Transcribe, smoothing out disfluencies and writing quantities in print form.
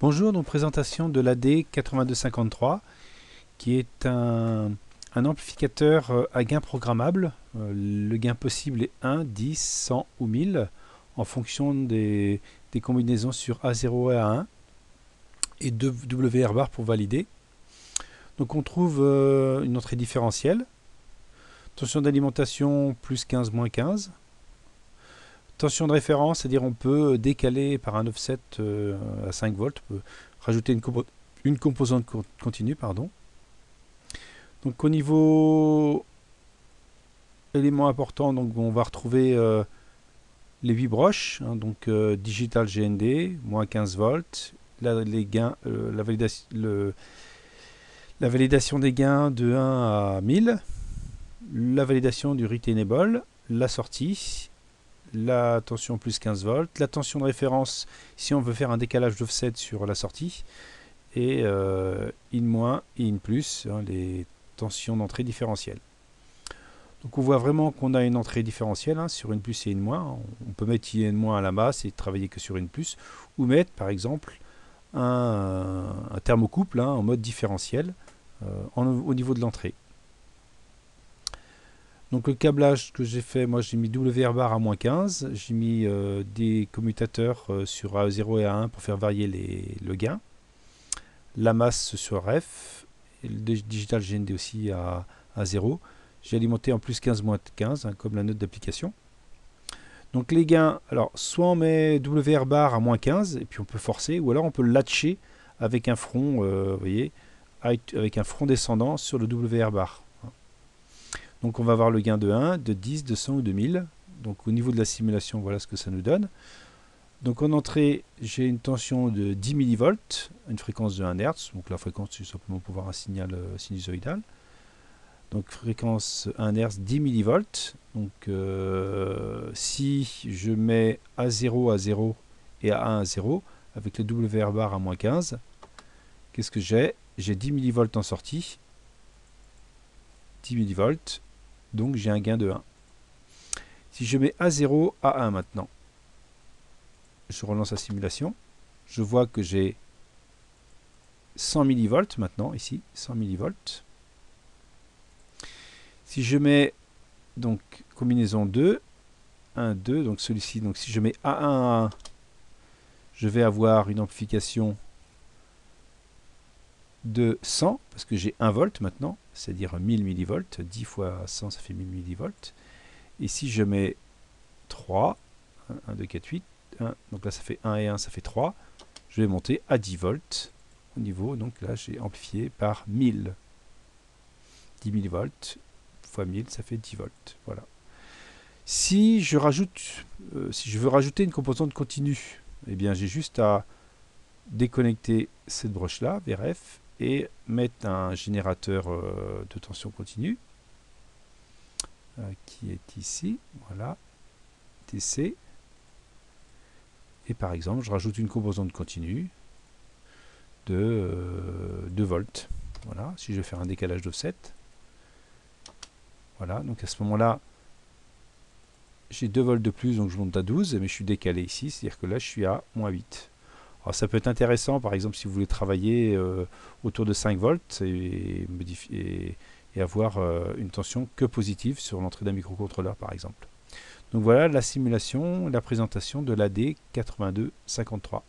Bonjour, donc présentation de l'AD8253 qui est un amplificateur à gain programmable. Le gain possible est 1, 10, 100 ou 1000 en fonction des combinaisons sur A0 et A1 et 2 WR bar pour valider. Donc on trouve une entrée différentielle, tension d'alimentation plus 15 moins 15, tension de référence, c'est-à-dire on peut décaler par un offset à 5 volts, on peut rajouter une composante continue, pardon. Donc au niveau éléments importants, donc on va retrouver les 8 broches, hein, donc digital GND, moins 15 volts, les gains, la validation des gains de 1 à 1000, la validation du retainable, la sortie, la tension plus 15 volts, la tension de référence si on veut faire un décalage d'offset sur la sortie, et in- et in+, hein, les tensions d'entrée différentielle. Donc on voit vraiment qu'on a une entrée différentielle, hein, sur une plus et une moins. On peut mettre in- à la masse et travailler que sur une plus, ou mettre par exemple un thermocouple, hein, en mode différentiel au niveau de l'entrée. Donc le câblage que j'ai fait, moi j'ai mis WR bar à moins 15, j'ai mis des commutateurs sur A0 et A1 pour faire varier le gain, la masse sur F, et le digital GND aussi à 0. J'ai alimenté en plus 15 moins 15, hein, comme la note d'application. Donc les gains, alors soit on met WR bar à moins 15 et puis on peut forcer, ou alors on peut le latcher avec un front, vous voyez, avec un front descendant sur le WR bar. Donc on va avoir le gain de 1, de 10, de 100 ou de 1000. Donc au niveau de la simulation, voilà ce que ça nous donne. Donc en entrée, j'ai une tension de 10 millivolts, une fréquence de 1 Hz. Donc la fréquence, c'est simplement pour voir un signal sinusoïdal. Donc fréquence 1 Hz, 10 millivolts. Donc si je mets A0 à 0 et A1 à 0, avec le WR bar à moins 15, qu'est-ce que j'ai? J'ai 10 millivolts en sortie. 10 millivolts, donc j'ai un gain de 1. Si je mets A0 à 1 maintenant, je relance la simulation, je vois que j'ai 100 millivolts maintenant, ici, 100 millivolts. Si je mets donc combinaison 2, 1, 2, donc celui-ci, donc si je mets A1 à 1, je vais avoir une amplification de 100, parce que j'ai 1 volt maintenant, c'est-à-dire 1000 millivolts, 10 fois 100 ça fait 1000 millivolts. Et si je mets 3, 1, 2, 4, 8, 1, donc là ça fait 1 et 1, ça fait 3, je vais monter à 10 volts au niveau, donc là j'ai amplifié par 1000. 10 millivolts fois 1000, ça fait 10 volts. Voilà. Si je veux rajouter une composante continue, eh bien j'ai juste à déconnecter cette broche-là, VRF, et mettre un générateur de tension continue, qui est ici, voilà, TC. Et par exemple, je rajoute une composante continue de 2 volts. Voilà, si je vais faire un décalage d'offset. Voilà, donc à ce moment-là, j'ai 2 volts de plus, donc je monte à 12, mais je suis décalé ici, c'est-à-dire que là, je suis à moins 8. Alors ça peut être intéressant, par exemple, si vous voulez travailler autour de 5 volts et avoir une tension que positive sur l'entrée d'un microcontrôleur, par exemple. Donc voilà la simulation, la présentation de l'AD8253.